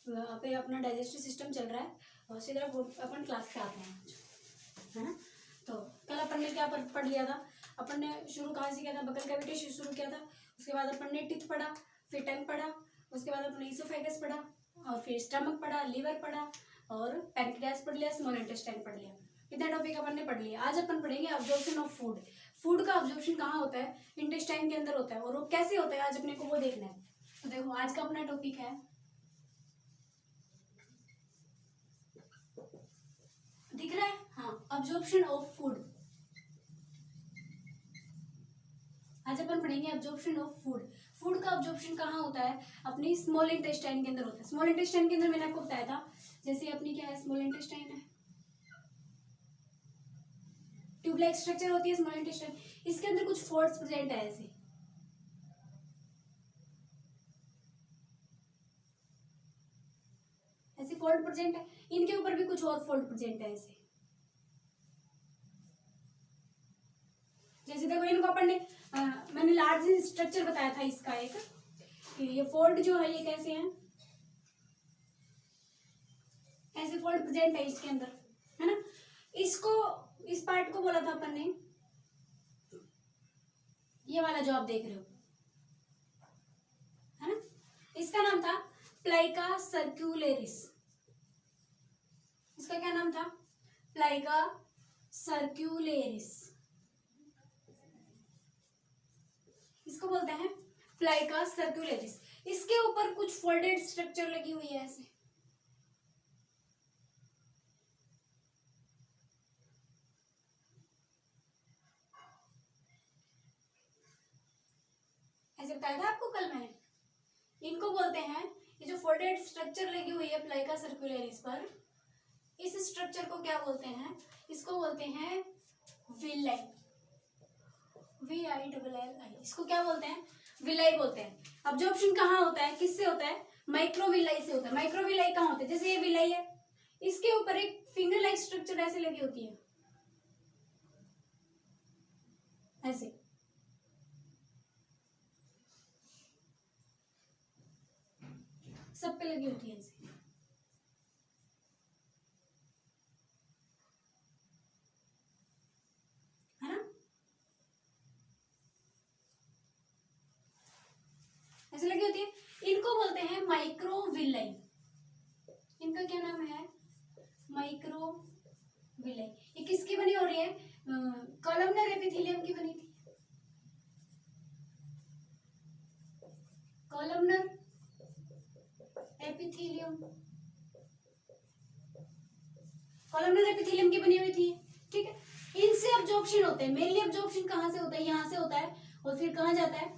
पे अपना digestive system चल रहा है और उसी तरह अपन क्लास पे आते हैं, है ना। तो कल अपन ने क्या पढ़ लिया था, अपन ने शुरू कहाँ से किया था, बकल कैविटी से शुरू किया था। उसके बाद अपन ने टिथ पढ़ा, फिर टंग पढ़ा, उसके बाद अपन ने ईसोफेगस पढ़ा और फिर स्टमक पढ़ा, लीवर पढ़ा और पैनक्रियास पढ़ लिया, स्मॉल इंटेस्टाइन पढ़ लिया। इतना टॉपिक अपन ने पढ़ लिया। आज अपन पढ़ेंगे अब्जॉर्प्शन ऑफ फूड। फूड का अब्जॉर्प्शन कहाँ होता है, इंटेस्टाइन के अंदर होता है, और वो कैसे होता है आज अपने को वो देखना है। तो देखो आज का अपना टॉपिक है, दिख रहा है, हाँ, अब्जॉर्प्शन ऑफ फूड। आज अपन पढ़ेंगे अब्जॉर्प्शन ऑफ फूड। फूड का अब्जॉर्प्शन कहाँ होता है, अपनी स्मॉल इंटेस्टाइन के अंदर होता है। स्मॉल इंटेस्टाइन के अंदर मैंने आपको बताया था, जैसे अपनी क्या है, स्मॉल इंटेस्टाइन है, ट्यूब लाइक स्ट्रक्चर होती है स्मॉल इंटेस्टाइन। इसके अंदर कुछ फोल्ड्स प्रेजेंट है, ऐसे फोल्ड प्रेजेंट है। इनके ऊपर भी कुछ और फोल्ड प्रेजेंट है ऐसे। जैसे देखो इनको अपन ने मैंने लार्ज स्ट्रक्चर बताया था इसका एक, कि ये फोल्ड जो है ये कैसे हैं, ऐसे फोल्ड प्रेजेंट है इसके अंदर, है ना। इसको, इस पार्ट को बोला था अपन ने, ये वाला जो आप देख रहे हो, है ना, इसका नाम था प्लाइका सर्क्युलेरिस। इसका क्या नाम था, प्लाइका सर्क्युलेरिस, इसको बोलते हैं प्लाइका सर्क्युलेरिस। इसके ऊपर कुछ फोल्डेड स्ट्रक्चर लगी हुई है ऐसे, ऐसे बताया था आपको कल मैंने। इनको बोलते हैं, ये जो फोल्डेड स्ट्रक्चर लगी हुई है प्लाइका सर्क्युलेरिस पर, इस स्ट्रक्चर को क्या बोलते हैं, इसको बोलते हैं विलाई, VILLI। इसको क्या बोलते हैं, विलाई बोलते हैं। अब्जॉर्प्शन कहाँ होता है, किससे होता है, माइक्रोविलाई से होता है। माइक्रोविलाई कहाँ होते हैं, जैसे ये विलाई है, इसके ऊपर एक फिंगर लाइक स्ट्रक्चर ऐसे लगी होती है, ऐसे, सब पे लगी होती है ऐसे, है ना, ऐसे लगी होती है। इनको बोलते हैं माइक्रोविलाई। इनका क्या नाम है, माइक्रोविलाई। ये किसकी बनी हो रही है, कॉलमनर एपिथेलियम की बनी थी, कॉलमनर एपिथेलियम, कॉलमनर एपिथेलियम की बनी हुई थी, ठीक है। इनसे अब्जॉर्प्शन होते हैं। मेनली अब्जॉर्प्शन कहाँ से होता है, यहाँ से होता है, और फिर कहाँ जाता है,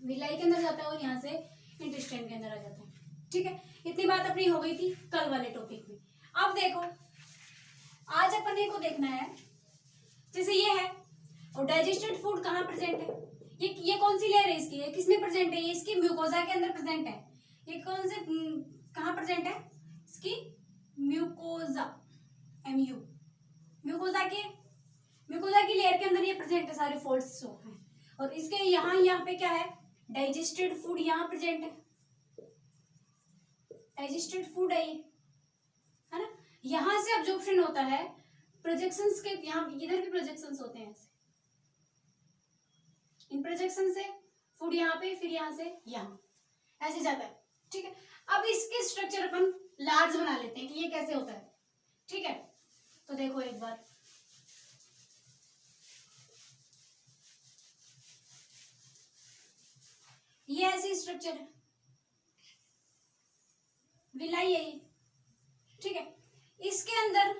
विलाई के अंदर जाता है, और यहाँ से इंटेस्टाइन के अंदर आ जाता है, ठीक है। इतनी बात अपनी हो गई थी कल वाले टॉपिक में। अब देखो आज अपन को देखना है, जैसे ये है, और डाइजेस्टेड फूड कहाँ प्रेजेंट है, ये कौन सी लेयर है इसकी, ये किसमें प्रेजेंट है, ये इसकी म्यूकोजा के अंदर प्रेजेंट है। ये कौन से कहाँ प्रेजेंट है, इसकी म्यूकोजा, MU, म्यूकोजा की लेयर के अंदर ये प्रेजेंट है, सारे फोल्ड्स जो हैं। और इसके यहाँ पे क्या है, डाइजेस्टेड फूड यहाँ प्रेजेंट है, डाइजेस्टेड फूड है ये, है ना। यहाँ से अब्जॉर्प्शन होता है, प्रोजेक्शंस के, यहाँ इधर भी प्रोजेक्शंस होते हैं ऐसे, इन प्रोजेक्शन से फूड यहाँ पे, फिर यहाँ से यहाँ, ऐसे जाता है, ठीक है। अब इसके स्ट्रक्चर अपन लार्ज बना लेते हैं कि ये कैसे होता है, ठीक है। तो देखो एक बार, ये ऐसी स्ट्रक्चर है, विलाई है ये, ठीक है। इसके अंदर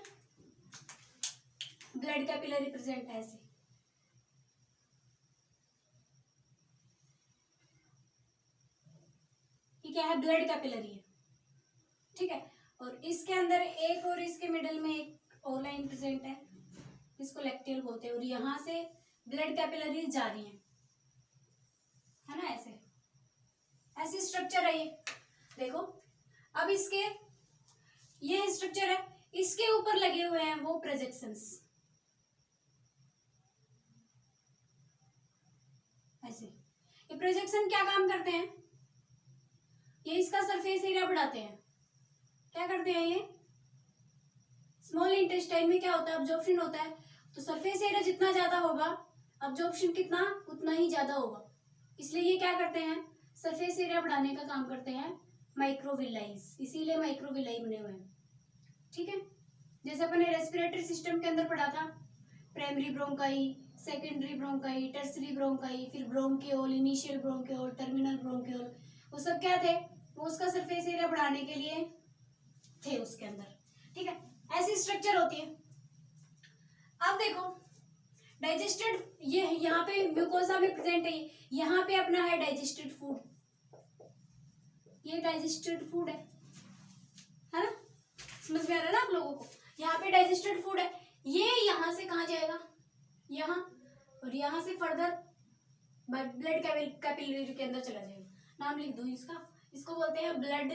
ब्लड कैपिलरी प्रेजेंट है ऐसे, ये क्या है, ब्लड कैपिलरी है, ठीक है। और इसके अंदर एक, और इसके मिडल में एक और लाइन प्रेजेंट है, इसको लैक्टियल बोलते हैं, और यहाँ से ब्लड कैपिलरीज जा रही है ना, ऐसे ऐसी स्ट्रक्चर है ये, देखो। अब इसके, ये स्ट्रक्चर है, इसके ऊपर लगे हुए हैं वो प्रोजेक्शंस, ऐसे। ये प्रोजेक्शन क्या काम करते हैं, ये इसका सरफेस एरिया बढ़ाते हैं। क्या करते हैं ये? स्मॉल इंटेस्टाइन में क्या होता है? अब्जॉर्प्शन होता है। तो सरफेस एरिया जितना ज्यादा होगा, अब्जॉर्प्शन कितना उतना ही ज्यादा होगा। इसलिए ये क्या करते हैं? सरफेस एरिया बढ़ाने का काम करते हैं माइक्रोविलाइज, इसीलिए माइक्रोविलाई बने हुए हैं। ठीक है, जैसे अपने रेस्पिरेटरी सिस्टम के अंदर पढ़ा था, primary bronchi, secondary bronchi, tertiary bronchi, फिर bronchiole, initial bronchiole, terminal bronchiole, वो सब क्या थे? वो उसका सरफेस एरिया बढ़ाने के लिए थे उसके अंदर। ठीक है, ऐसी स्ट्रक्चर होती है। अब देखो डाइजेस्टेड, ये यहाँ पे म्यूकोसा में प्रेजेंट है, यहाँ पे अपना है डाइजेस्टेड फूड, ये डाइजेस्टेड फूड है ना? समझ में आ रहा है ना आप लोगों को? यहाँ पे डाइजेस्टेड फूड है, ये यहाँ से कहाँ जाएगा? यहाँ, और यहाँ से फर्दर ब्लड कैपिलरी के अंदर चला जाएगा। नाम लिख दो इसका, इसको बोलते हैं ब्लड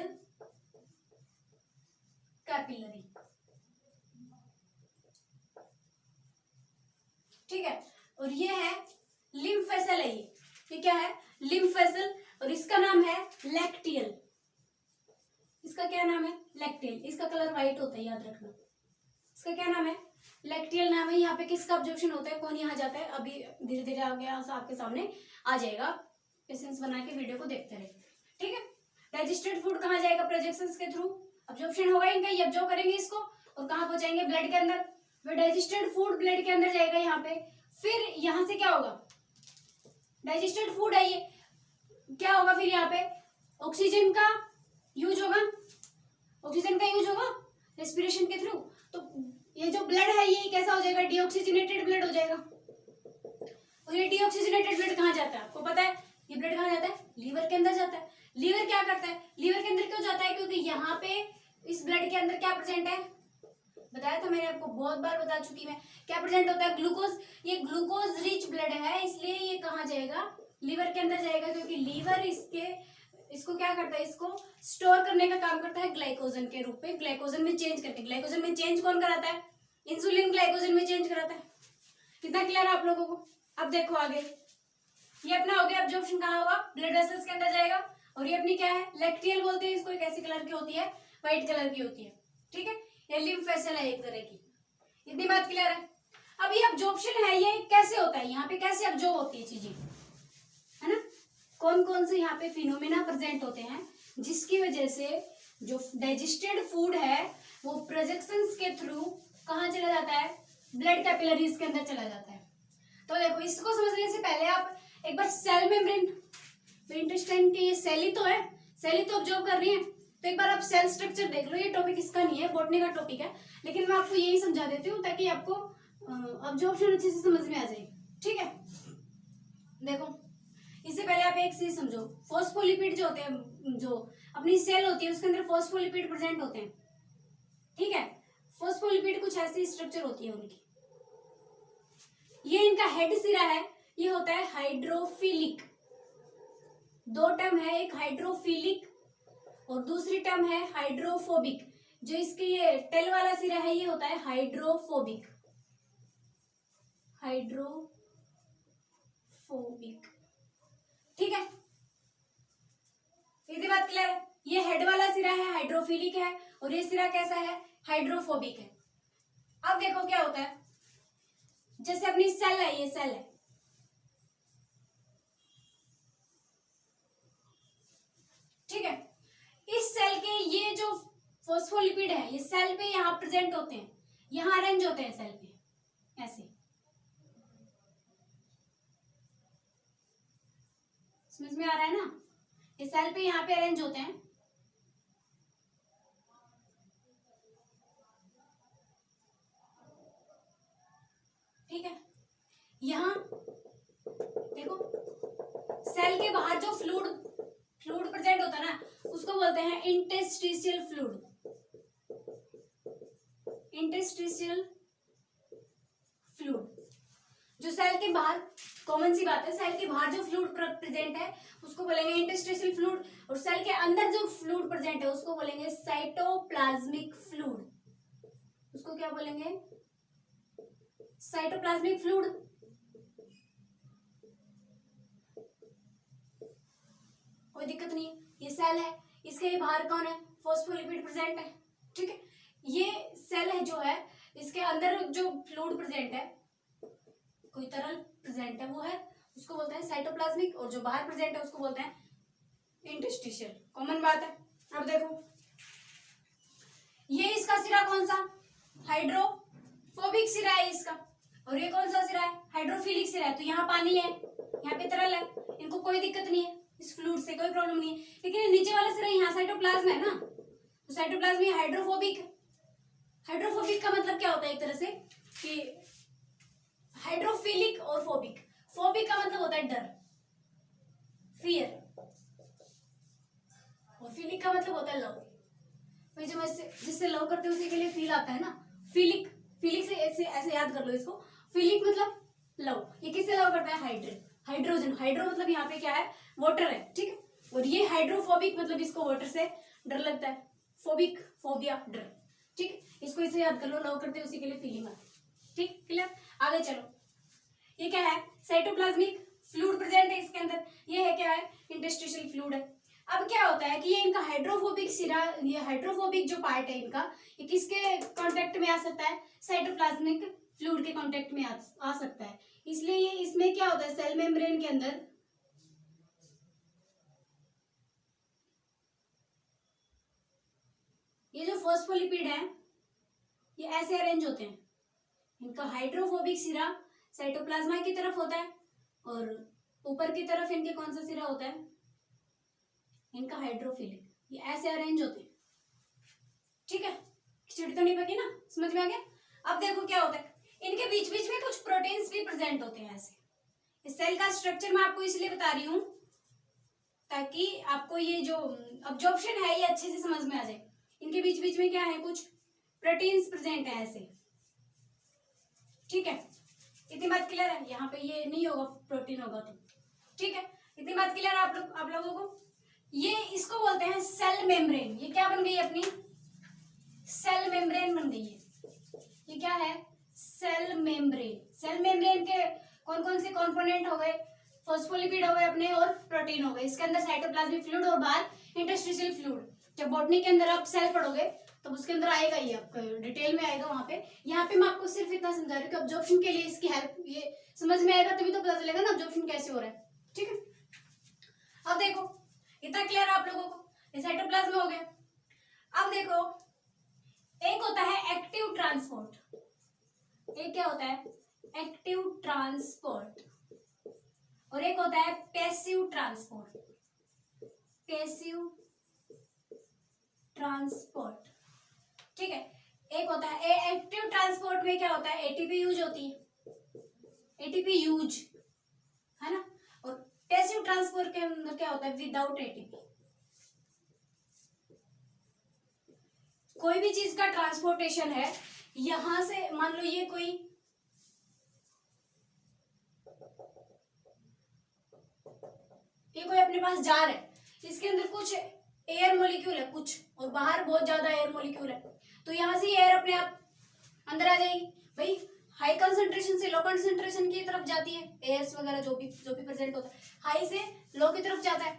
कैपिलरी। ठीक है, और ये है लिम्फ वेसल है, ये क्या है? लिम्फ वेसल, और इसका नाम है लैक्टियल। इसका क्या नाम है? लैक्टियल। इसका कलर व्हाइट होता है, याद रखना। इसका क्या नाम है? लैक्टियल नाम है। यहाँ पे किसका ऑब्जर्वेशन होता है, कौन यहाँ जाता है? अभी धीरे धीरे आगे आपके सामने आ जाएगा, पेशेंस बना के वीडियो को देखते रहे। ठीक है, डाइजेस्टेड फूड कहाँ जाएगा? प्रोजेक्शंस के थ्रू ऑब्जॉर्प्शन होगा इनका, ये ऑब्जॉर्व करेंगे इसको, और कहाँ पहुंचाएंगे? ब्लड के अंदर। वो डाइजेस्टेड फूड ब्लड के अंदर जाएगा यहाँ पे, फिर यहाँ से क्या होगा? डाइजेस्टेड फूड है ये, क्या होगा फिर? यहाँ पे ऑक्सीजन का यूज होगा, ऑक्सीजन का यूज होगा रेस्पिरेशन के थ्रू। तो ये जो ब्लड है ये कैसा हो जाएगा? डीऑक्सीजनेटेड ब्लड हो जाएगा। और ये डीऑक्सीजनेटेड ब्लड कहाँ जाता है? आपको पता है ये ब्लड कहाँ जाता है? लीवर के अंदर जाता है। लीवर क्या करता है? लीवर के अंदर क्यों जाता है? क्योंकि यहाँ पे इस ब्लड के अंदर क्या प्रेजेंट है? बताया था मैंने आपको, बहुत बार बता चुकी मैं। क्या प्रेजेंट होता है? ग्लूकोज। ये ग्लूकोज रिच ब्लड है, इसलिए ये कहाँ जाएगा? लीवर के अंदर जाएगा, क्योंकि लीवर इसको क्या करता है? इसको स्टोर करने का काम करता है ग्लाइकोजन के रूप में, ग्लाइकोजन में चेंज करके। ग्लाइकोजन में चेंज कौन कराता है? इंसुलिन ग्लाइकोजन में चेंज कराता है। कितना क्लियर है आप लोगों को? अब देखो आगे, ये अपना हो गया ऑब्जॉर्प्शन, कहाँ होगा? ब्लड वेसल्स के अंदर जाएगा। और ये अपनी क्या है? लैक्टियल बोलते हैं इसको, एक ऐसी कलर की होती है, व्हाइट कलर की होती है। ठीक है, ये लिम्फ वेसल है एक तरह की। इतनी बात क्लियर है? अब ये ऑब्जॉर्प्शन है, ये कैसे होता है? यहाँ पे कैसे ऑब्जॉर्व होती है चीजें, है ना? कौन कौन से यहाँ पे फिनोमेना प्रेजेंट होते हैं जिसकी वजह से जो डाइजेस्टेड फूड है वो प्रोजेक्शंस के थ्रू कहाँ चला जाता है? ब्लड कैपिलरीज के अंदर चला जाता है। तो देखो, इसको समझने से पहले आप एक बार सेल मेम्ब्रेन, इंटेस्टाइन के ये सेल ही तो है, सेल ही तो ऑब्जर्व कर रही है, तो एक बार आप सेल स्ट्रक्चर देख लो। ये टॉपिक इसका नहीं है, बॉटनी का टॉपिक है, लेकिन मैं आपको यही समझा देती हूँ ताकि आपको ऑब्जर्वेशन अच्छे से समझ में आ जाए। ठीक है, देखो इससे पहले आप एक चीज समझो, फॉस्फोलिपिड जो होते हैं, जो अपनी सेल होती है उसके अंदर फॉस्फोलिपिड प्रेजेंट होते हैं। ठीक है, फॉस्फोलिपिड कुछ ऐसी स्ट्रक्चर होती है उनकी। ये इनका हेड सिरा है, ये होता है हाइड्रोफिलिक। दो टर्म है, एक हाइड्रोफिलिक और दूसरी टर्म है हाइड्रोफोबिक। जो इसके ये टेल वाला सिरा है ये होता है हाइड्रोफोबिक, हाइड्रोफोबिक। ठीक है, इतनी बात क्लियर है? ये हेड वाला सिरा है हाइड्रोफिलिक है, और ये सिरा कैसा है? हाइड्रोफोबिक है। अब देखो क्या होता है, जैसे अपनी सेल है, ये सेल है, ठीक है, इस सेल के ये जो फॉस्फोलिपिड है ये सेल पे यहाँ प्रेजेंट होते हैं, यहाँ अरेंज होते हैं सेल पे ऐसे। समझ में आ रहा है ना? ये सेल पे यहाँ पे अरेंज होते हैं। ठीक है, यहाँ देखो सेल के बाहर जो फ्लूइड प्रेजेंट होता है ना, उसको बोलते हैं इंटेस्टिशियल फ्लूइड। इंटेस्टिशियल फ्लूइड जो सेल के बाहर, कॉमन सी बात है, सेल के बाहर जो फ्लूइड प्रेजेंट है उसको बोलेंगे इंटेस्टिशियल फ्लूइड, और सेल के अंदर जो फ्लूइड प्रेजेंट है उसको बोलेंगे साइटोप्लाज्मिक फ्लूइड। उसको क्या बोलेंगे? Cytoplasmic fluid. कोई दिक्कत नहीं है, ये सेल है, इसके बाहर कौन है, फॉस्फोलिपिड प्रेजेंट है। ठीक है, ये सेल है जो है, इसके अंदर जो फ्लूइड प्रेजेंट है, कोई तरल प्रेजेंट है, वो है उसको बोलते हैं साइटोप्लाज्मिक, और जो बाहर प्रेजेंट है उसको बोलते हैं इंटरस्टिशियल। कॉमन बात है। अब देखो ये इसका सिरा कौन सा, हाइड्रोफोबिक सिरा है इसका, और ये कौन सा सिरा है, हाइड्रोफिलिक सिरा है। तो यहाँ पानी है, यहाँ पे तरल है, इनको कोई दिक्कत नहीं है, इस फ्लूइड से कोई प्रॉब्लम नहीं है। लेकिन नीचे वाला सिरा यहाँ साइटोप्लाज्म है ना, तो साइटोप्लाज्म ये हाइड्रोफोबिक। हाइड्रोफोबिक का मतलब क्या होता है, एक तरह से कि हाइड्रोफिलिक और फोबिक। फोबिक का मतलब होता है डर, फियर, और फिलिक का मतलब होता है लव। भाई जब जिससे लव करते हैं उसी के लिए फील आता है ना, फिलिक। फिलिक से ऐसे ऐसे याद कर लो इसको, फिलिक मतलब लव। ये किससे लव करता है, हाइड्रोजन। हाइड्रो मतलब यहाँ पे क्या है, वाटर है। ठीक है, और ये हाइड्रोफोबिक मतलब इसको वाटर से डर लगता है, फोबिक फोबिया डर। ठीक है, इसको इसे याद कर लो, लव करते हैं उसी के लिए फीलिंग आती है। ठीक, क्लियर। आगे चलो, ये क्या है, साइटोप्लाज्मिक फ्लूइड प्रेजेंट है इसके अंदर। ये है क्या है, इंटरस्टिशियल फ्लूइड है। अब क्या होता है कि ये इनका हाइड्रोफोबिक सिरा, ये हाइड्रोफोबिक जो पार्ट है इनका, ये किसके कांटेक्ट में आ सकता है, साइटोप्लाज्मिक फ्लूइड के कांटेक्ट में आ सकता है। इसलिए ये इसमें क्या होता है, सेल मेम्ब्रेन के अंदर ये जो फॉस्फोलिपिड है ये ऐसे अरेंज होते हैं। इनका हाइड्रोफोबिक सिरा साइटोप्लाज्मा की तरफ होता है, और ऊपर की तरफ इनके कौन सा सिरा होता है, इनका हाइड्रोफिलिक। ये ऐसे अरेंज होते हैं। ठीक है, खिचड़ी तो नहीं पकी ना, समझ में आ गया। अब देखो क्या होता है, इनके बीच बीच में कुछ प्रोटीन्स भी प्रेजेंट होते हैं ऐसे। इस सेल का स्ट्रक्चर मैं आपको इसलिए बता रही हूं ताकि आपको ये जो अब्जॉर्प्शन है ये अच्छे से समझ में आ जाए। इनके बीच बीच में क्या है, कुछ प्रोटीन्स प्रेजेंट है ऐसे। ठीक है, इतनी बात क्लियर है। यहाँ पे ये नहीं होगा, प्रोटीन होगा तो। ठीक है, इतनी बात क्लियर है आप लोगों को। ये इसको बोलते हैं सेल मेम्ब्रेन। ये क्या बन गई अपनी, सेल मेम्ब्रेन बन गई है। ये क्या है, सेल मेम्ब्रेन। सेल मेम्ब्रेन के कौन कौन से कंपोनेंट हो गए, फॉस्फोलिपिड हो गए अपने, और प्रोटीन हो गए। इसके अंदर साइटोप्लाज्मिक फ्लूइड और बाहर इंटरस्टिशियल फ्लूइड। जब बॉटनी के अंदर आप सेल पढ़ोगे तो उसके अंदर आएगा, ये आपको डिटेल में आएगा वहां पे। यहाँ पे मैं आपको सिर्फ इतना समझा रही हूँ कि अब्जॉर्प्शन के लिए इसकी हेल्प, ये समझ में आएगा तभी तो पता चलेगा ना अब्जॉर्प्शन कैसे हो रहा है। ठीक है, अब देखो इतना क्लियर है आप लोगों को, ये साइटोप्लाज्म हो गया। अब देखो एक होता है एक्टिव ट्रांसपोर्ट, एक क्या होता है, एक्टिव ट्रांसपोर्ट, और एक होता है पैसिव ट्रांसपोर्ट। पैसिव ट्रांसपोर्ट, ठीक है। एक होता है एक्टिव ट्रांसपोर्ट में क्या होता है, एटीपी यूज होती है, एटीपी यूज है ना। और पैसिव ट्रांसपोर्ट के अंदर क्या होता है, विदाउट एटीपी। कोई भी चीज का ट्रांसपोर्टेशन है, यहां से मान लो ये कोई अपने पास जार है, इसके अंदर कुछ एयर मॉलिक्यूल है कुछ, और बाहर बहुत ज्यादा एयर मॉलिक्यूल है, तो यहां से एयर अपने आप अंदर आ जाएगी। भाई हाई कंसंट्रेशन से लो कंसंट्रेशन की तरफ जाती है, एयर्स वगैरह जो भी प्रेजेंट होता है, हाई से लो की तरफ जाता है,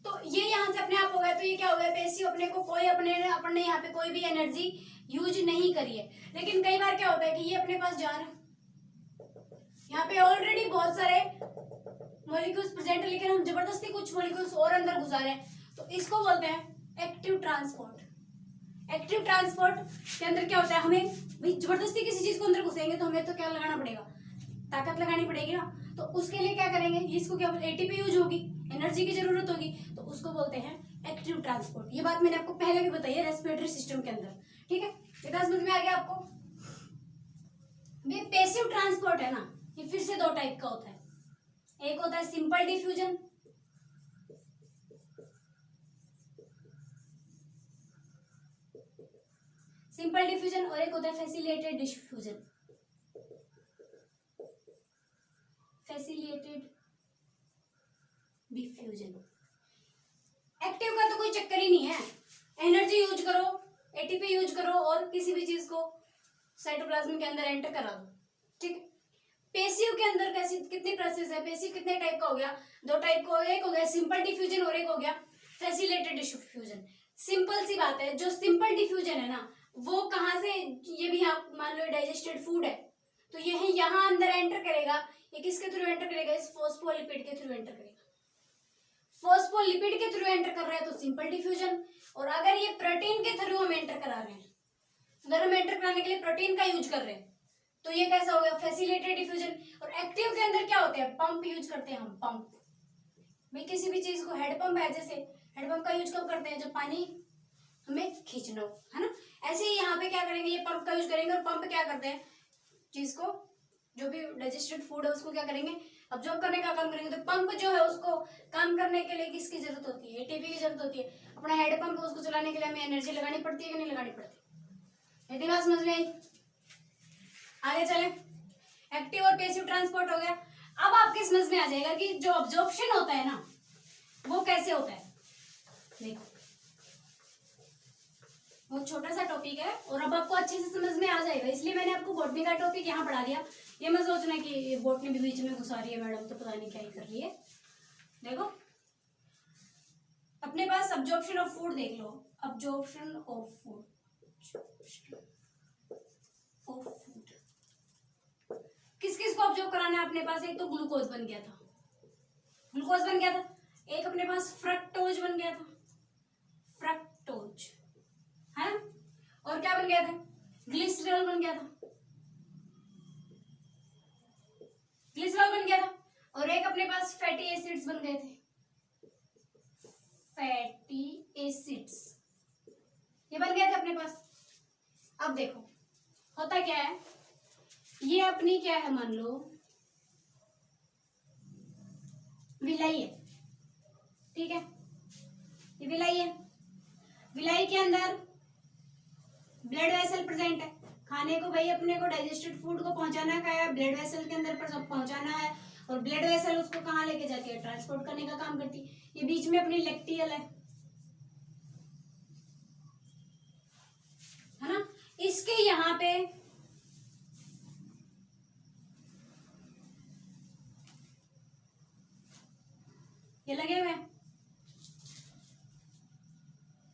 तो ये यहाँ से अपने आप हो गया। तो ये क्या हो गया, पैसिव, अपने को कोई अपने यहाँ पे कोई भी एनर्जी यूज नहीं करी है। लेकिन कई बार क्या होता है कि ये अपने पास जा रहा है, यहाँ पे ऑलरेडी बहुत सारे मॉलिक्यूल्स प्रेजेंट है, लेकिन हम जबरदस्ती कुछ मॉलिक्यूल्स और अंदर घुसा रहे हैं, तो इसको बोलते हैं एक्टिव ट्रांसपोर्ट। एक्टिव ट्रांसपोर्ट के अंदर क्या होता है, हमें भाई जबरदस्ती किसी चीज को अंदर घुसेंगे तो हमें तो क्या लगाना पड़ेगा, ताकत लगानी पड़ेगी ना। तो उसके लिए क्या करेंगे, इसको क्या बोलते हैं, एटीपी यूज होगी, एनर्जी की जरूरत होगी, तो उसको बोलते हैं एक्टिव ट्रांसपोर्ट। ये बात मैंने आपको पहले भी बताई है रेस्पिरेटरी सिस्टम के अंदर। ठीक है, इतना समझ में आ गया आपको। ये पैसिव ट्रांसपोर्ट है ना, ये फिर से दो टाइप का होता है, एक होता है सिंपल डिफ्यूजन, सिंपल डिफ्यूजन, और एक होता है facilitated diffusion. Facilitated diffusion. Active का तो कोई चक्कर ही नहीं है, एनर्जी यूज करो, एटीपी यूज करो, और किसी भी चीज को साइटोप्लाज्म के अंदर एंटर करा दो। ठीक है, पैसिव के अंदर कैसी कितनी प्रोसेस है, पैसिव कितने टाइप का हो गया, दो टाइप का, एक हो गया सिंपल डिफ्यूजन और एक हो गया फैसिलिटेटेड डिफ्यूजन, सिंपल सी बात है, जो सिंपल डिफ्यूजन है ना वो कहाँ से, ये भी आप मान लो डाइजेस्टेड फूड है तो यही यहाँ अंदर एंटर करेगा, ये किसके थ्रू एंटर करेगा, इस फॉस्फोलिपिड के थ्रू एंटर करेगा। फॉस्फोलिपिड के थ्रू एंटर कर रहा है तो सिंपल डिफ्यूजन, और अगर ये प्रोटीन के थ्रू हम एंटर करा रहे हैं, अगर हम एंटर कराने के लिए प्रोटीन का यूज कर रहे हैं तो ये कैसा हो गया, फैसिलिटेटेड डिफ्यूजन। और एक्टिव के अंदर क्या होते हैं, पंप यूज करते हैं हम, पंप भाई किसी भी चीज को, हेड पंप है, जैसे हेड पंप का यूज कब करते हैं, जब पानी हमें खींचना हो, है ना। ऐसे ही यहाँ पे क्या करेंगे, ये पंप का यूज करेंगे, और पंप क्या करते हैं, चीज को, जो भी डाइजेस्टेड फूड है उसको क्या करेंगे, अब्जॉर्ब करने का काम करेंगे। तो पंप जो है उसको काम करने के लिए किसकी जरूरत होती है, एटीपी की जरूरत होती है। अपना हेड पंप उसको चलाने के लिए हमें एनर्जी लगानी पड़ती है कि नहीं लगानी पड़ती, यदि बात समझ में आई। आगे चले, एक्टिव और पैसिव ट्रांसपोर्ट हो गया। अब आपके समझ में आ जाएगा कि जो अब्जॉर्प्शन होता है ना वो कैसे होता है। देखो बहुत छोटा सा टॉपिक है और अब आपको अच्छे से समझ में आ जाएगा, इसलिए मैंने आपको बॉटनी का टॉपिक यहाँ पढ़ा दिया। ये मत सोचना कि बॉटनी भी बीच में घुसा रही है मैडम, तो पता नहीं क्या ही कर रही है। देखो अपने पास अब्जॉर्प्शन ऑफ फूड देख लो, अब्जॉर्प्शन ऑफ फूड, किस किस को ऑब्जर्व कराना है अपने पास, एक तो ग्लूकोज बन गया था, ग्लूकोज बन गया था, एक अपने पास फ्रक्टोज बन गया था, फ्रक्टोज है ना, और क्या बन गया था, ग्लिसरॉल बन गया था, ग्लिसरॉल बन गया था, और एक अपने पास फैटी एसिड्स बन गए थे, फैटी एसिड्स ये बन गए थे अपने पास। अब देखो होता क्या है, ये अपनी क्या है, मान लो विलाई है, ठीक है, ये विलाई है, विलाई के अंदर ब्लड वेसल प्रेजेंट है, खाने को भाई अपने को डाइजेस्टेड फूड को पहुंचाना का है, ब्लड वेसल के अंदर पर सब पहुंचाना है, और ब्लड वेसल उसको कहाँ लेके जाती है, ट्रांसपोर्ट करने का काम करती है। ये बीच में अपनी लेक्टियल है ना, इसके यहाँ पे ये लगे हुए हैं,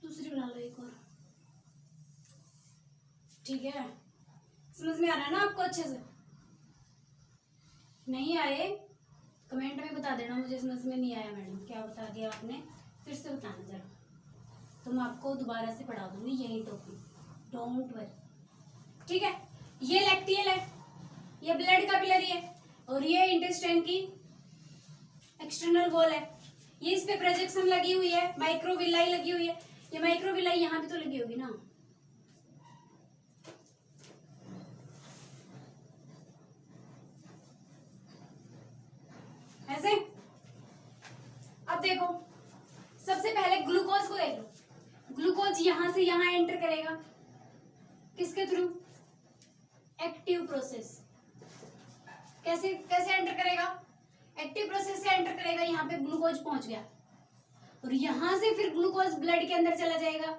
दूसरी बना लो एक और, ठीक है। समझ में आ रहा है ना आपको अच्छे से, नहीं आए कमेंट में बता देना मुझे, समझ में नहीं आया मैडम क्या बता दिया आपने, फिर से बताना जरा, तो मैं आपको दोबारा से पढ़ा दूंगी यही टॉपिक, डोंट वरी, ठीक है। ये लैक्टियल है, ये ब्लड कैपिलरी है, और ये इंटेस्टाइन की एक्सटर्नल वॉल है, ये इस पे प्रोजेक्शन लगी हुई है, माइक्रोविलाई लगी हुई है, ये माइक्रोविलाई यहाँ भी तो लगी होगी ना, ऐसे। अब देखो सबसे पहले ग्लूकोज को देख लो, ग्लूकोज यहां से यहां एंटर करेगा, किसके थ्रू, एक्टिव प्रोसेस, कैसे कैसे एंटर करेगा, एक्टिव प्रोसेस से एंटर करेगा, यहाँ पे ग्लूकोज पहुंच गया, और यहां से फिर ग्लूकोज ब्लड के अंदर चला जाएगा,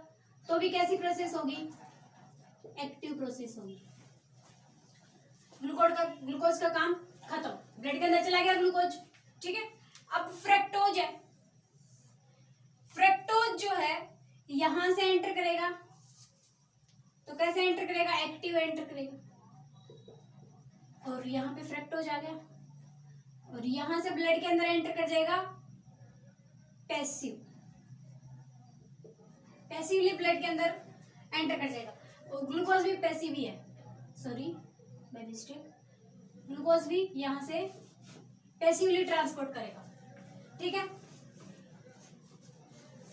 तो भी कैसी प्रोसेस होगी, एक्टिव प्रोसेस होगी। ग्लूकोज का काम खत्म, ब्लड के अंदर चला गया ग्लूकोज, ठीक है। अब फ्रक्टोज है, फ्रक्टोज जो है यहां से एंटर करेगा, तो कैसे एंटर करेगा, एक्टिव एंटर करेगा, और यहाँ पे फ्रक्टोज आ गया, और यहां से ब्लड के अंदर एंटर कर जाएगा पैसिव, पैसिवली ब्लड के अंदर एंटर कर जाएगा, और ग्लूकोज भी पैसिव ही है, सॉरी बाय मिस्टेक, ग्लूकोज भी यहां से पैसिवली ट्रांसपोर्ट करेगा, ठीक है।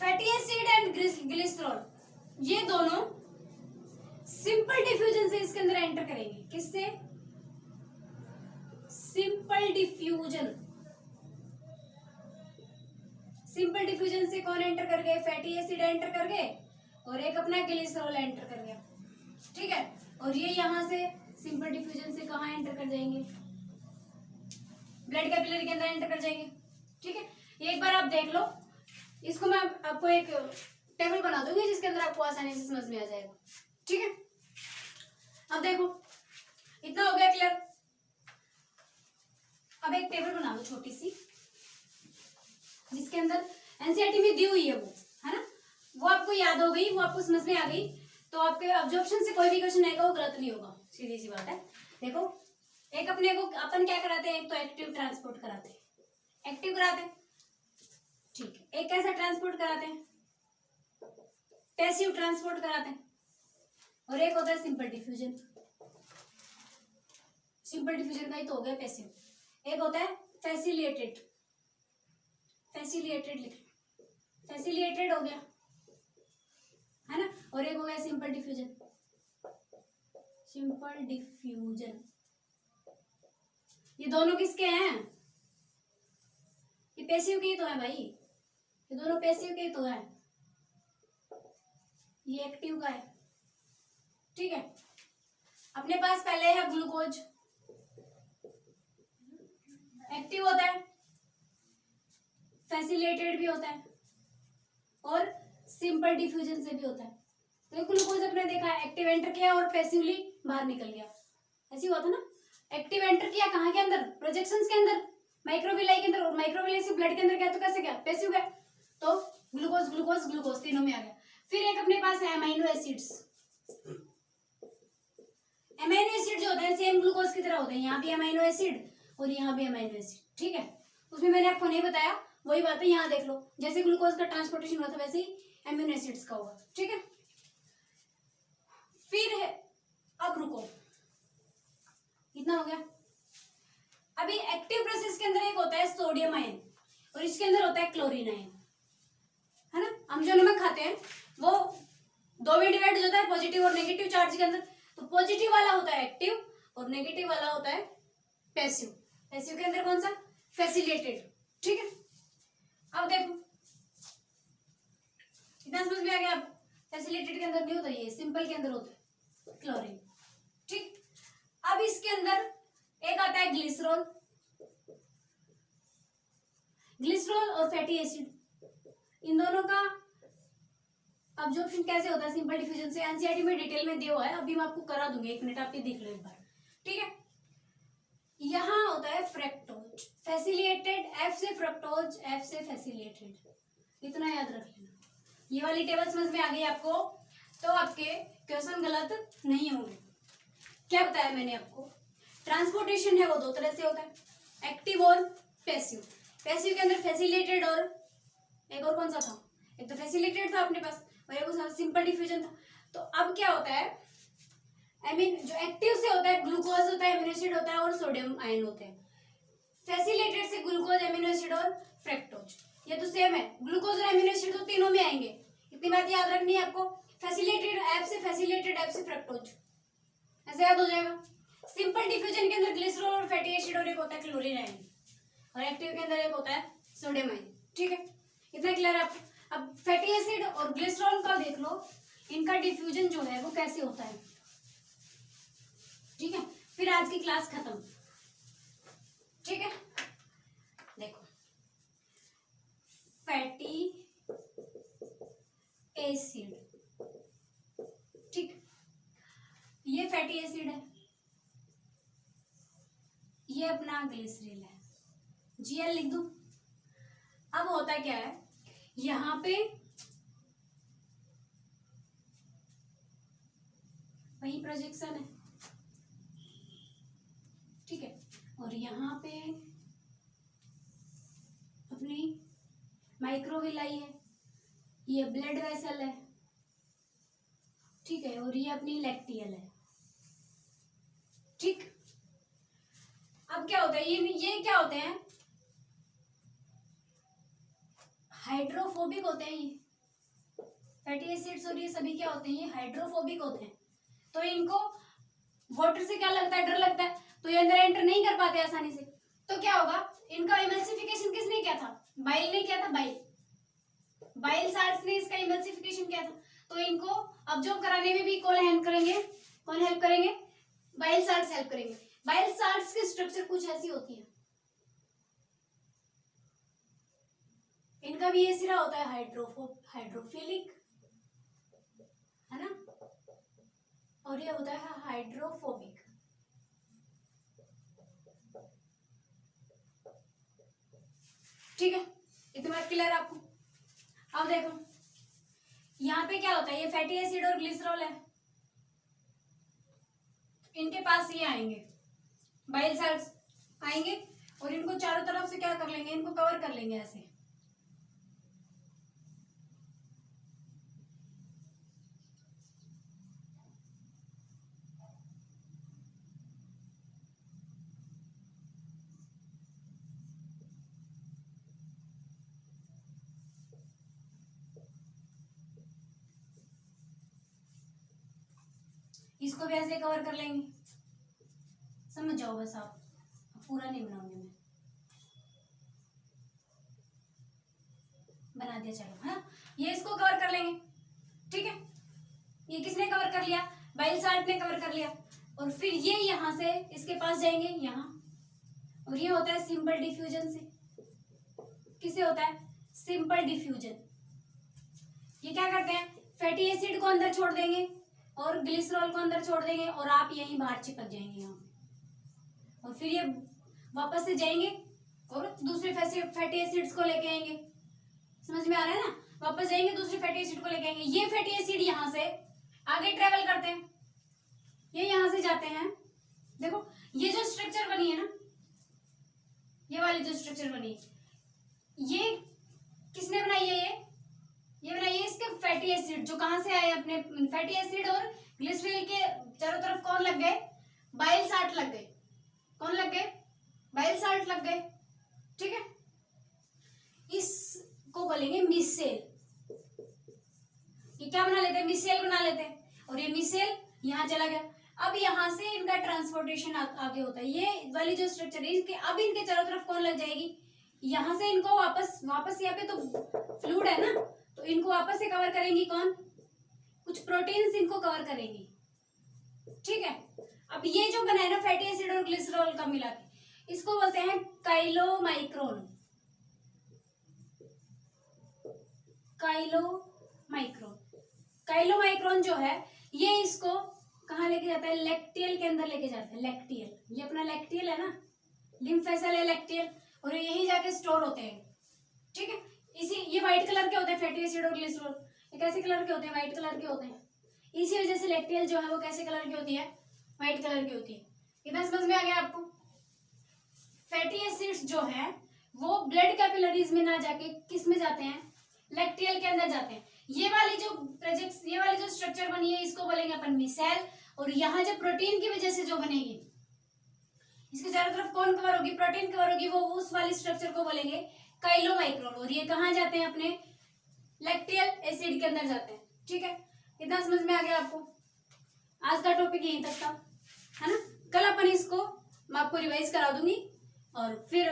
फैटी एसिड एंड ग्लिसरॉल ये दोनों सिंपल डिफ्यूजन से इसके अंदर एंटर करेंगे, किससे, सिंपल डिफ्यूजन, सिंपल डिफ्यूजन से कौन एंटर कर गए, फैटी एसिड एंटर कर गए, और एक अपना ग्लिसरॉल एंटर कर गया, ठीक है। और ये यहां से सिंपल डिफ्यूजन से कहां एंटर कर जाएंगे, ब्लड कैपिलरी के अंदर एंटर कर जाएंगे, ठीक है। ये एक बार आप देख लो, इसको मैं आपको एक टेबल बना दूंगी जिसके अंदर आपको आसानी से समझ में आ जाएगा, ठीक है। अब देखो इतना हो गया क्लियर, अब एक टेबल बना लो छोटी सी, जिसके अंदर एनसीईआरटी में दी हुई है वो, है ना, वो आपको याद हो गई, वो आपको समझ में आ गई, तो आपके अब्जॉर्प्शन से कोई भी क्वेश्चन आएगा वो गलत नहीं होगा, सीधी सी बात है। देखो एक अपने को अपन क्या कराते हैं, एक तो एक्टिव ट्रांसपोर्ट कराते हैं, एक्टिव कराते हैं, ठीक है। एक कैसा ट्रांसपोर्ट कराते हैं, पैसिव ट्रांसपोर्ट कराते हैं, और एक होता है सिंपल डिफ्यूजन। सिंपल डिफ्यूजन का ही तो हो गया पैसिव। एक होता है फैसिलिटेटेड, फैसिलिटेटेड लिख, फैसिलिटेटेड हो गया, है ना, और एक हो गया सिंपल डिफ्यूजन, सिंपल डिफ्यूजन। ये दोनों किसके हैं, ये पैसिव के तो है भाई, ये दोनों पैसिव के तो है, ये एक्टिव का है, ठीक है। अपने पास पहले है ग्लूकोज, एक्टिव होता है, फैसिलिटेटेड भी होता है, और सिंपल डिफ्यूजन से भी होता है। तो ग्लूकोज अपने देखा है, एक्टिव एंटर किया और पैसिवली बाहर निकल गया, ऐसी हुआ था ना। एक्टिव एंटर किया कहाँ के अंदर, प्रोजेक्शंस के अंदर, माइक्रोविलाई के अंदर, और माइक्रोविलाई से ब्लड के अंदर गया तो कैसे गया, पैसिव गया, तो ग्लूकोज ग्लूकोज ग्लूकोज तीनों में आ गया। फिर एक अपने पास है अमीनो एसिड्स। अमीनो एसिड जो होते हैं सेम ग्लूकोज की तरह होते हैं, यहाँ भी अमीनो एसिड और यहाँ भी अमीनो एसिड, ठीक है। उसमें मैंने आपको नहीं बताया, वही बात है, यहाँ देख लो, जैसे ग्लूकोज का ट्रांसपोर्टेशन हुआ था वैसे ही अमीनो एसिड्स का होगा, ठीक है। फिर है, अब रुको, कितना हो गया। अभी एक्टिव प्रोसेस के अंदर एक होता है सोडियम आयन और इसके अंदर होता है क्लोरीन आयन, है ना। हम जो नमक खाते हैं वो दो में डिवाइड हो जाता है, पॉजिटिव और नेगेटिव चार्ज के अंदर। तो पॉजिटिव वाला होता है एक्टिव और नेगेटिव वाला होता है पैसिव। पैसिव के अंदर कौन सा, फैसिलिटेटेड, ठीक है। अब देखो इतना समझ में आ गया। अब फैसिलिटेटेड के अंदर नहीं होता, ये सिंपल के अंदर होता है क्लोरीन, ठीक। अब इसके अंदर एक आता है ग्लिसरॉल, ग्लिसरॉल और फैटी एसिड, इन दोनों का अब्जॉर्प्शन कैसे होता है सिंपल डिफ्यूजन से, एनसीईआरटी में डिटेल में दिया हुआ है, अभी मैं आपको करा दूंगी, 1 मिनट आप ये देख लो एक बार, ठीक है। यहाँ होता है फ्रक्टोज, फैसिलिटेटेड, एफ से फ्रक्टोज, एफ से फैसिलिटेटेड, इतना याद रख लेना। ये वाली टेबल समझ में आ गई आपको, तो आपके क्वेश्चन गलत नहीं होंगे। क्या बताया मैंने आपको, ट्रांसपोर्टेशन है वो दो तरह से होता है, एक्टिव और पैसिव। पैसिव के अंदर फैसिलिटेटेड और एक और कौन सा था, एक तो फैसिलिटेटेड था अपने पास और एक सिंपल डिफ्यूजन था। तो अब क्या होता है, जो एक्टिव से होता है ग्लूकोज होता है, अमीनो एसिड होता है और सोडियम आयन होते हैं। फैसिलिटेटेड से ग्लूकोज, अमीनो एसिड और फ्रक्टोज, ये तो सेम है, ग्लूकोज और अमीनो एसिड तो तीनों में आएंगे, इतनी बात याद रखनी है आपको। फैसिलिटेटेड एफ से फैसिलिटेटेड, एफ से फ्रक्टोज, ऐसे याद हो जाएगा। सिंपल डिफ्यूजन के अंदर ग्लिसरॉल और फैटी एसिड और एक होता है क्लोरीन आयन, और एक्टिव के अंदर एक होता है सोडियम आयन, ठीक है। इतना क्लियर है आपको। अब फैटी एसिड और ग्लिसरॉल का देख लो, इनका डिफ्यूजन जो है वो कैसे होता है, ठीक है। फिर आज की क्लास खत्म, ठीक है। देखो फैटी एसिड, ठीक, ये फैटी एसिड है, ये अपना ग्लिसरीन है, जीएल लिख दूं। अब होता क्या है, यहाँ पे वही प्रोजेक्शन है, ठीक है, और यहाँ पे अपनी माइक्रोविलाई है, ये ब्लड वेसल है, ठीक है, और ये अपनी लैक्टियल है, ठीक। अब क्या होता है, ये क्या होते हैं, हाइड्रोफोबिक होते हैं ये फैटी एसिड्स, और ये सभी क्या होते हैं, ये हाइड्रोफोबिक होते हैं। तो इनको वाटर से क्या लगता है, डर लगता है, तो ये अंदर एंटर नहीं कर पाते आसानी से। तो क्या होगा, इनका इमल्सिफिकेशन किसने किया था, बाइल ने किया था, बाइल साल्ट्स ने इसका इमल्सिफिकेशन किया था। तो इनको अब्जॉर्ब कराने में भी कौन हेल्प करेंगे, बाइल साल्ट्स हेल्प करेंगे। बाइल साल्ट्स की स्ट्रक्चर कुछ ऐसी होती है, इनका भी ये सिरा होता है हाइड्रोफिलिक, है ना, और ये होता है हाइड्रोफोबिक, ठीक है। इतनी बात क्लियर आपको। अब देखो यहाँ पे क्या होता है, ये फैटी एसिड और ग्लिसरॉल है, इनके पास ये आएंगे बाइल साल्ट्स आएंगे और इनको चारों तरफ से क्या कर लेंगे, इनको कवर कर लेंगे ऐसे। इसको भी ऐसे कवर कर लेंगे, समझ जाओ बस आप, पूरा नहीं बनाऊंगी मैं, बना दिया चलो, है ना। ये इसको कवर कर लेंगे, ठीक है। ये किसने कवर कर लिया, बाइल साल्ट ने कवर कर लिया। और फिर ये यहां से इसके पास जाएंगे यहाँ, और ये होता है सिंपल डिफ्यूजन से। किससे होता है, सिंपल डिफ्यूजन। ये क्या करते हैं, फैटी एसिड को अंदर छोड़ देंगे और ग्लिसरॉल को अंदर छोड़ देंगे और आप यहीं बाहर चिपक जाएंगे यहाँ पे। और फिर ये वापस से जाएंगे और दूसरे फैटी एसिड्स को लेके आएंगे, समझ में आ रहा है ना। वापस जाएंगे दूसरे फैटी एसिड को लेके आएंगे। ये फैटी एसिड यहाँ से आगे ट्रेवल करते हैं, ये यहाँ से जाते हैं। देखो ये जो स्ट्रक्चर बनी है ना, ये वाली जो स्ट्रक्चर बनी है, ये किसने बनाई है, ये बनाई है इसके फैटी एसिड, जो कहां से आए अपने फैटी एसिड और ग्लिसरॉल के चारों तरफ कौन लग गए, बाइल साल्ट लग गए। कौन लग गए, बाइल साल्ट लग गए, ठीक है। इसको बोलेंगे मिसेल। ये क्या बना लेते हैं, मिसेल बना लेते हैं। और ये मिसेल यहाँ चला गया। अब यहाँ से इनका ट्रांसपोर्टेशन आगे होता है। ये वाली जो स्ट्रक्चर है इसके, अब इनके चारों तरफ कौन लग जाएगी, यहाँ से इनको वापस यहाँ पे तो फ्लूइड है ना, तो इनको वापस से कवर करेंगी कौन, कुछ प्रोटीन्स इनको कवर करेंगी, ठीक है। अब ये जो बना है ना फैटी एसिड और ग्लिसरॉल का मिला के, इसको बोलते हैं काइलोमाइक्रोन। काइलोमाइक्रोन, काइलोमाइक्रोन जो है ये इसको कहाँ लेके जाता है, लैक्टियल के अंदर लेके जाता है। लैक्टियल, ये अपना लैक्टियल है ना, लिम्फ वेसल है लैक्टियल, और यही जाके स्टोर होते हैं, ठीक है। इसी, ये व्हाइट कलर के होते हैं फैटी एसिड और ग्लिसरॉल, ये कैसे कलर के होते हैं, व्हाइट कलर के होते हैं। इसी वजह से लैक्टियल जो है वो कैसे कलर की होती है, व्हाइट कलर की होती है। इतना समझ में आ गया आपको। फैटी एसिड्स जो है वो ब्लड कैपिलरीज में ना जाके किस में जाते हैं, लैक्टियल के अंदर जाते हैं। ये वाली जो स्ट्रक्चर बनी है इसको बोलेंगे अपन मिसेल। और यहाँ जब प्रोटीन की वजह से जो बनेगी, इसके चारों तरफ कौन कवर होगी, प्रोटीन कवर होगी, वो उस वाली स्ट्रक्चर को बोलेंगे काइलोमाइक्रोन। और ये कहाँ जाते हैं, अपने लैक्टियल एसिड के अंदर जाते हैं, ठीक है। इतना समझ में आ गया आपको। आज का टॉपिक यहीं तक था, है ना। कल अपन इसको मैं आपको रिवाइज करा दूंगी, और फिर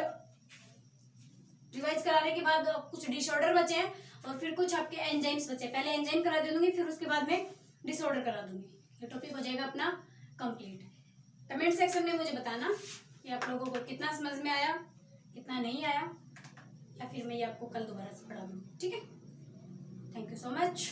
रिवाइज कराने के बाद कुछ डिसऑर्डर बचे हैं और फिर कुछ आपके एंजाइम्स बचे। पहले एंजाइम करा दे दूंगी, फिर उसके बाद में डिसऑर्डर करा दूंगी। ये टॉपिक हो जाएगा अपना कंप्लीट। कमेंट सेक्शन में मुझे बताना कि आप लोगों को कितना समझ में आया, कितना नहीं आया, या फिर मैं ये आपको कल दोबारा से पढ़ा दूँ, ठीक है। Thank you so much.